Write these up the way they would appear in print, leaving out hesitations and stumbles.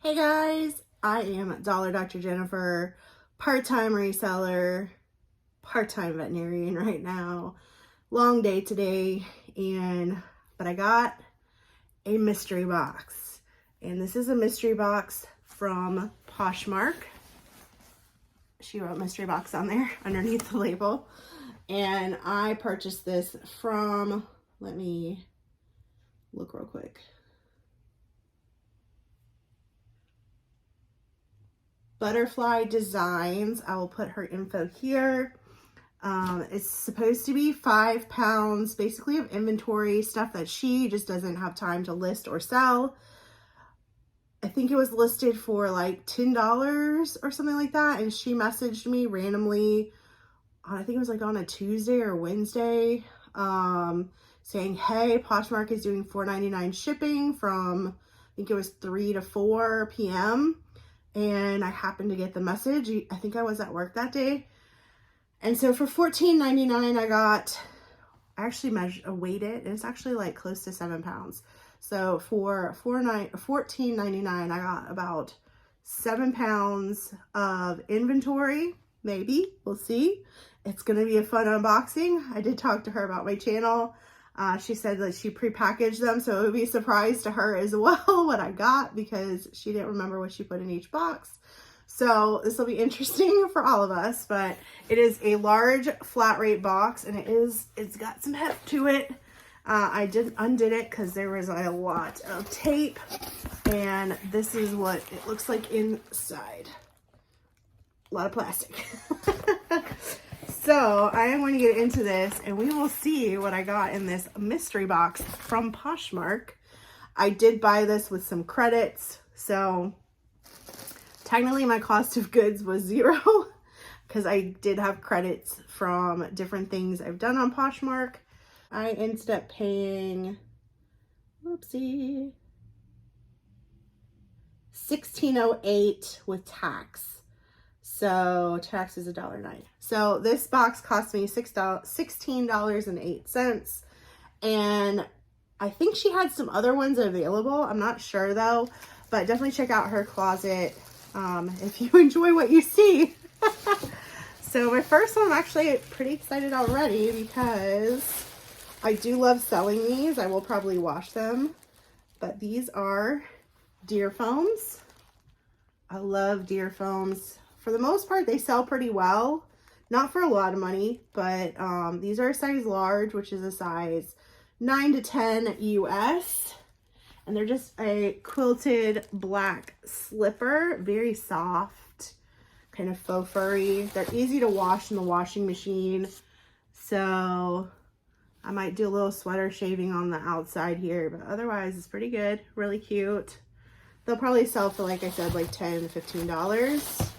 Hey guys, I am Dolla Docta Jennifer, part-time reseller, part-time veterinarian right now. Long day today, but I got a mystery box. And this is a mystery box from Poshmark. She wrote mystery box on there underneath the label. And I purchased this from, let me look real quick. Butterfly Designs. I will put her info here. It's supposed to be 5 pounds basically of inventory, stuff that she just doesn't have time to list or sell. I think it was listed for like $10 or something like that, and she messaged me randomly on, I think it was like on a Tuesday or Wednesday, saying, hey, Poshmark is doing $4.99 shipping from, I think it was 3 to 4 p.m. And I happened to get the message. I think I was at work that day. And so for $14.99, I actually weighed it, and it's actually like close to 7 pounds. So for $14.99, I got about 7 pounds of inventory, maybe. We'll see. It's going to be a fun unboxing. I did talk to her about my channel. She said that she prepackaged them, so it would be a surprise to her as well what I got, because she didn't remember what she put in each box. So this will be interesting for all of us, but it is a large flat rate box, and it's got some heft to it. I undid it because there was a lot of tape, and this is what it looks like inside. A lot of plastic. So I am going to get into this, and we will see what I got in this mystery box from Poshmark. I did buy this with some credits, so technically my cost of goods was $0 because I did have credits from different things I've done on Poshmark. I ended up paying, whoopsie, $16.08 with tax. So tax is $1.09. So this box cost me $16.08. And I think she had some other ones available. I'm not sure though, but definitely check out her closet if you enjoy what you see. So my first one, I'm actually pretty excited already because I do love selling these. I will probably wash them, but these are deer foams. I love deer foams. For the most part, they sell pretty well. Not for a lot of money, but these are a size large, which is a size 9 to 10 US. And they're just a quilted black slipper, very soft, kind of faux furry. They're easy to wash in the washing machine. So I might do a little sweater shaving on the outside here, but otherwise it's pretty good, really cute. They'll probably sell for, like I said, like $10 to $15.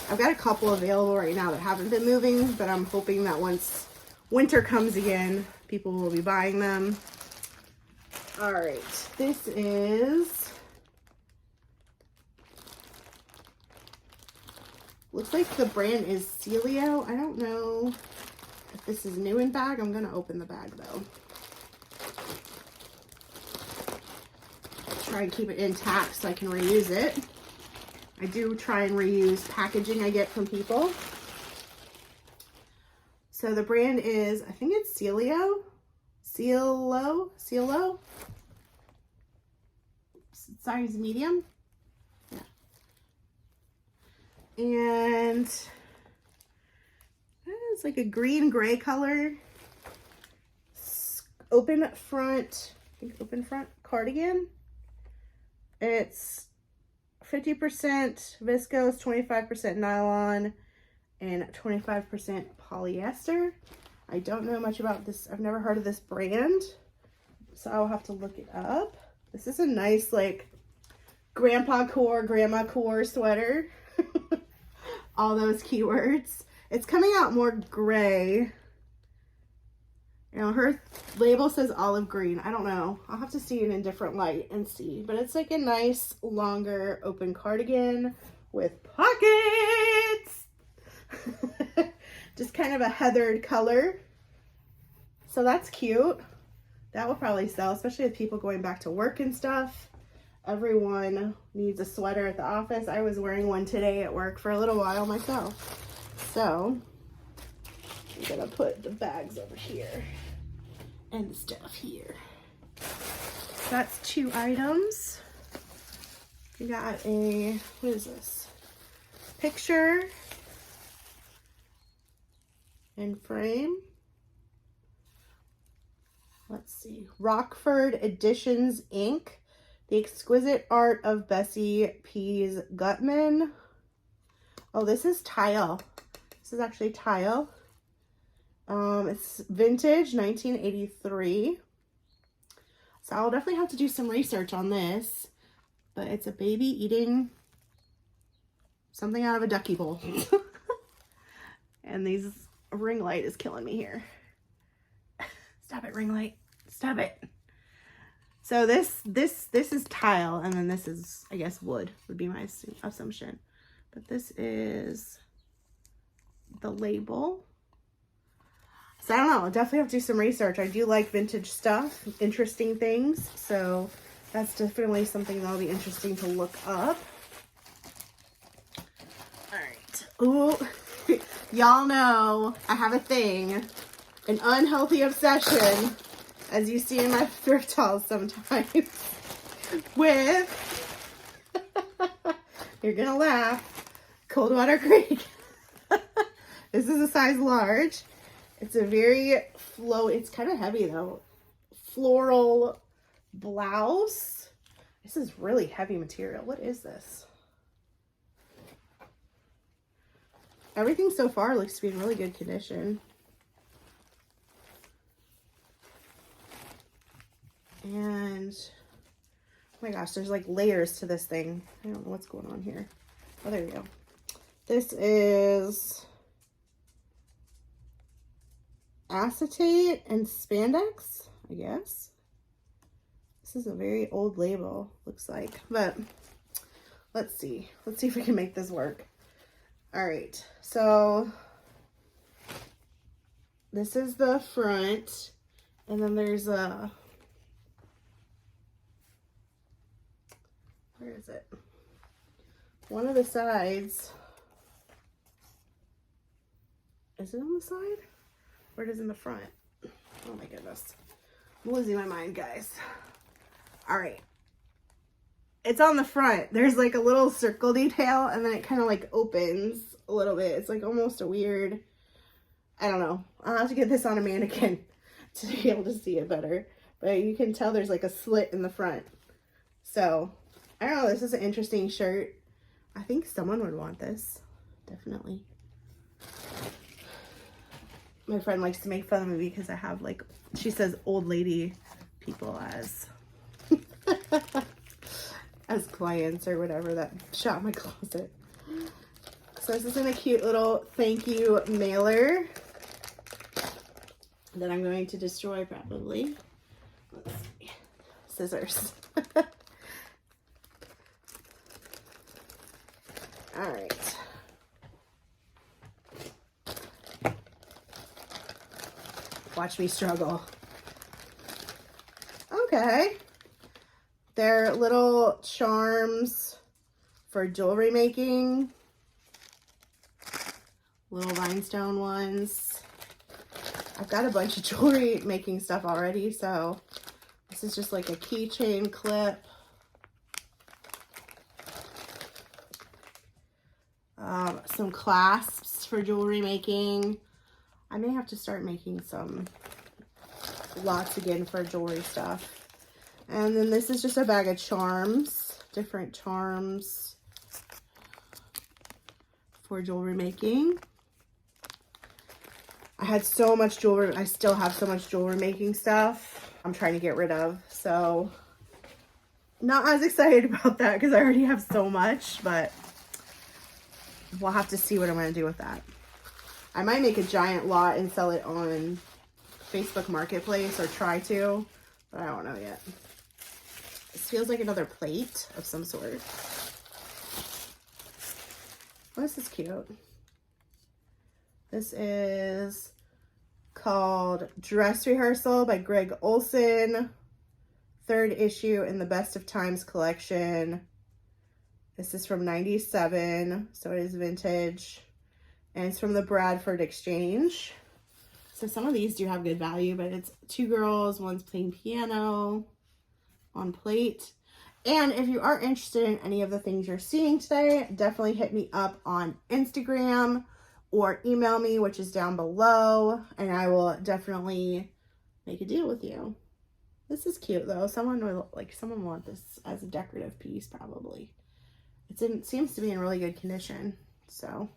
I've got a couple available right now that haven't been moving, but I'm hoping that once winter comes again, people will be buying them. All right, this is, looks like the brand is Celio. I don't know if this is new in bag. I'm gonna open the bag though. Try and keep it intact so I can reuse it. I do try and reuse packaging I get from people. So the brand is, I think it's Celio. Cielo. Size medium. Yeah. And it's like a green gray color. Open front cardigan. It's 50% viscose, 25% nylon, and 25% polyester. I don't know much about this. I've never heard of this brand, so I'll have to look it up. This is a nice, like, grandma core sweater. All those keywords. It's coming out more gray. You know, her label says olive green. I don't know. I'll have to see it in a different light and see. But it's like a nice, longer, open cardigan with pockets. Just kind of a heathered color. So that's cute. That will probably sell, especially with people going back to work and stuff. everyone needs a sweater at the office. I was wearing one today at work for a little while myself. So I'm gonna put the bags over here and the stuff here. That's 2 items. We got a, what is this? Picture and frame. Let's see. Rockford Editions Inc. The Exquisite Art of Bessie Pease Gutman. Oh, this is tile. This is actually tile. It's vintage, 1983. So I'll definitely have to do some research on this. But it's a baby eating something out of a ducky bowl. And these ring light is killing me here. Stop it, ring light. Stop it. So this is tile, and then this is, I guess, wood would be my assumption. But this is the label. So I don't know, I'll definitely have to do some research. I do like vintage stuff, interesting things. So that's definitely something that'll be interesting to look up. All right. Ooh, y'all know I have a thing, an unhealthy obsession, as you see in my thrift hauls sometimes, with, you're gonna laugh, Coldwater Creek. This is a size large. It's a very it's kind of heavy though. Floral blouse. This is really heavy material. What is this? Everything so far looks to be in really good condition. And oh my gosh, there's like layers to this thing. I don't know what's going on here. Oh, there we go. This is acetate and spandex, I guess. This is a very old label, looks like, but let's see if we can make this work. All right, so this is the front, and then there's a, where is it? One of the sides, is it on the side? Or it is in the front? Oh my goodness. I'm losing my mind, guys. All right. It's on the front. There's like a little circle detail, and then it kind of like opens a little bit. It's like almost a weird, I don't know. I'll have to get this on a mannequin to be able to see it better. But you can tell there's like a slit in the front. So, I don't know. This is an interesting shirt. I think someone would want this. Definitely. My friend likes to make fun of me because I have like, she says old lady people as as clients or whatever that shop my closet. So this is in a cute little thank you mailer that I'm going to destroy probably. Let's see. Scissors. All right. Watch me struggle. Okay. They're little charms for jewelry making. Little rhinestone ones. I've got a bunch of jewelry making stuff already, so this is just like a keychain clip. Some clasps for jewelry making. I may have to start making some lots again for jewelry stuff. And then this is just a bag of charms, different charms for jewelry making. I had so much jewelry. I still have so much jewelry making stuff I'm trying to get rid of. So not as excited about that because I already have so much, but we'll have to see what I'm going to do with that. I might make a giant lot and sell it on Facebook Marketplace, or try to, but I don't know yet. This feels like another plate of some sort. Oh, this is cute. This is called Dress Rehearsal by Greg Olson. third issue in the Best of Times collection. This is from 97, so it is vintage. And it's from the Bradford Exchange. So some of these do have good value, but it's two girls, one's playing piano on plate. And if you are interested in any of the things you're seeing today, definitely hit me up on Instagram or email me, which is down below, and I will definitely make a deal with you. This is cute though. Someone want this as a decorative piece probably. It seems to be in really good condition. So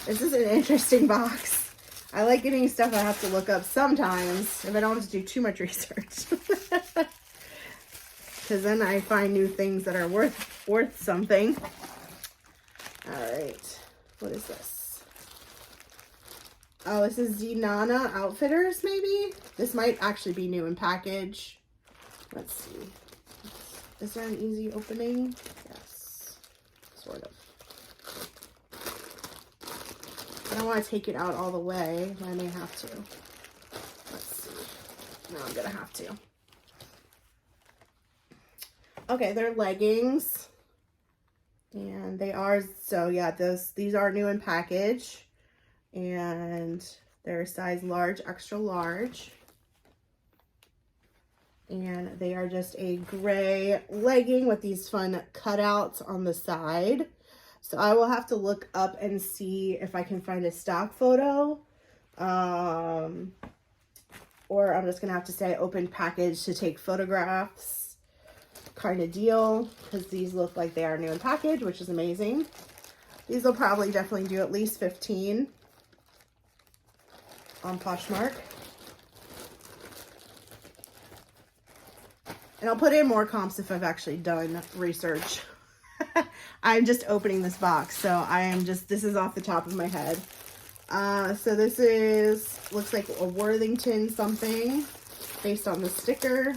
this is an interesting box. I like getting stuff I have to look up sometimes if I don't have to do too much research. Because then I find new things that are worth something. All right, what is this? Oh, this is Zenana Outfitters, maybe? This might actually be new in package. Let's see. Is there an easy opening? Yes, sort of. I don't want to take it out all the way, but I may have to. Let's see. No, I'm gonna have to. Okay, they're leggings, and they are, so yeah, these are new in package, and they're size large, extra large, and they are just a gray legging with these fun cutouts on the side. So I will have to look up and see if I can find a stock photo, or I'm just gonna have to say open package to take photographs kind of deal, because these look like they are new in package, which is amazing. These will probably definitely do at least 15 on Poshmark. And I'll put in more comps if I've actually done research. I'm just opening this box, so this is off the top of my head. So this looks like a Worthington something based on the sticker.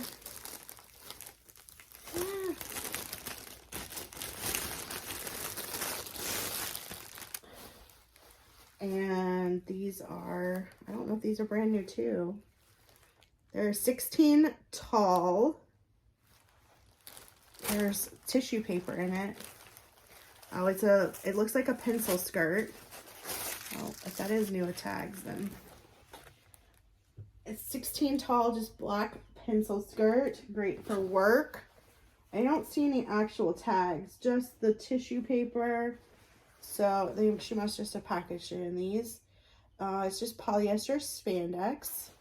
And these are, I don't know if these are brand new too. They're 16 tall. There's tissue paper in it. Oh, it looks like a pencil skirt. Well, if that is new with tags, then. It's 16 tall, just black pencil skirt. Great for work. I don't see any actual tags, just the tissue paper. So she must just have packaged it in these. It's just polyester spandex.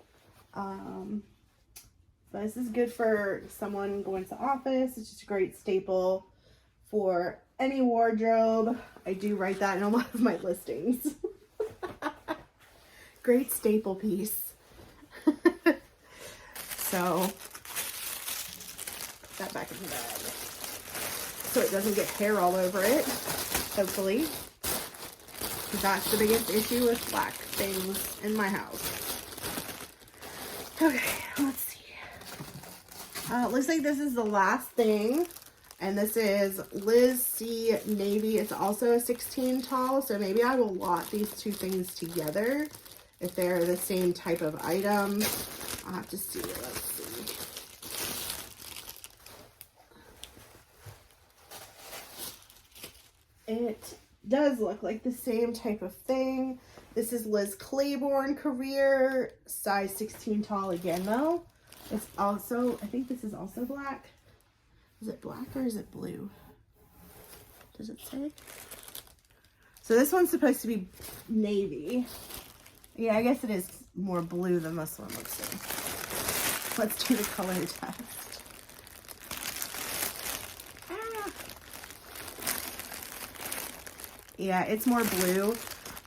But this is good for someone going to the office. It's just a great staple for any wardrobe. I do write that in a lot of my listings. Great staple piece. So put that back in the bag so it doesn't get hair all over it. Hopefully. That's the biggest issue with black things in my house. Okay, let's see. Looks like this is the last thing. And this is Liz C Navy. It's also a 16 tall. So maybe I will lot these two things together if they're the same type of item. I'll have to see. Let's see. It does look like the same type of thing. This is Liz Claiborne Career, size 16 tall again though. It's also, I think this is also black. Is it black or is it blue? Does it say? So this one's supposed to be navy. Yeah, I guess it is more blue than this one looks like. Let's do the color test. Yeah, it's more blue.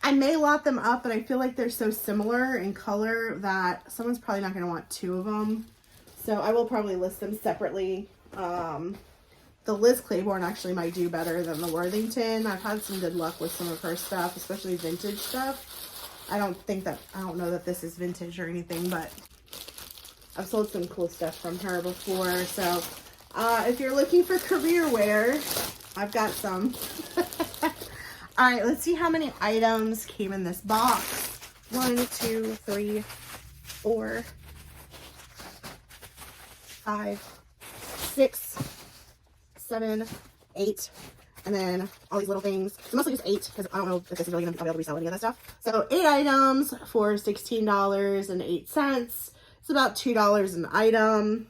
I may lot them up, but I feel like they're so similar in color that someone's probably not going to want two of them. So I will probably list them separately. The Liz Claiborne actually might do better than the Worthington. I've had some good luck with some of her stuff, especially vintage stuff. I don't know that this is vintage or anything, but I've sold some cool stuff from her before. So if you're looking for career wear, I've got some. All right, let's see how many items came in this box. 1, 2, 3, 4, 5, 6, 7, 8, and then all these little things. So mostly just 8, because I don't know if this is really going to be able to resell any of that stuff. So 8 items for $16.08. It's about $2 an item.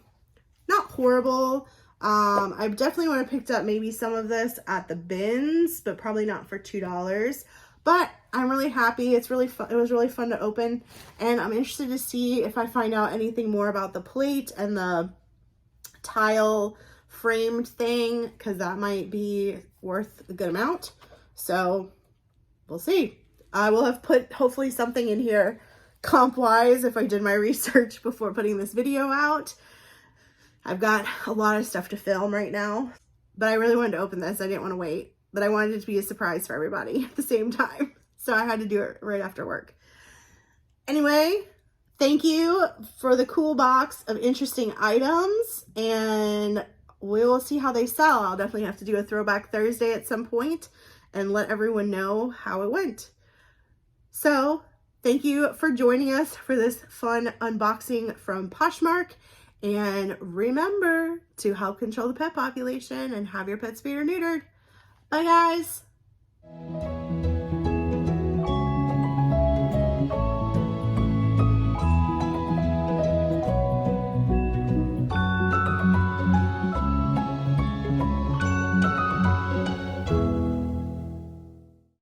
Not horrible. I definitely would have picked up maybe some of this at the bins, but probably not for $2. But I'm really happy. It's really fun. It was really fun to open, and I'm interested to see if I find out anything more about the plate and the tile framed thing, because that might be worth a good amount. So we'll see. I will have put hopefully something in here comp wise if I did my research before putting this video out. I've got a lot of stuff to film right now, but I really wanted to open this. I didn't want to wait, but I wanted it to be a surprise for everybody at the same time. So I had to do it right after work. Anyway, thank you for the cool box of interesting items, and we will see how they sell. I'll definitely have to do a Throwback Thursday at some point and let everyone know how it went. So thank you for joining us for this fun unboxing from Poshmark. And remember to help control the pet population and have your pets spayed or neutered. Bye, guys.